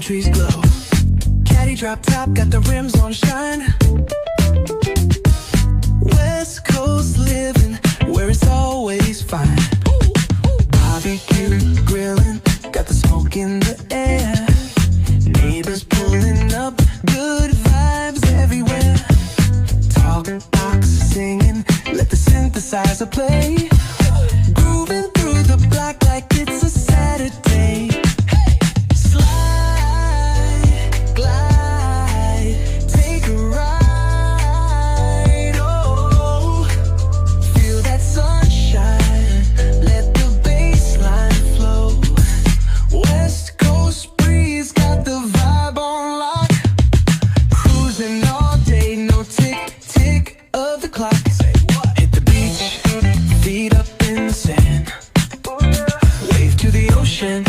trees glow. Caddy drop top, got the rims on shine. West Coast living, where it's always fine. Barbecue grilling, got the smoke in the air. Neighbors pulling up, good vibes everywhere. Talk box singing, let the synthesizer play. Grooving through the block like it's a Saturday. Slide, glide, take a ride. Oh, feel that sunshine, let the bass line flow. West Coast breeze, got the vibe on lock. Cruising all day, no tick, tick of the clock. Hit the beach, feet up in the sand. Wave to the ocean,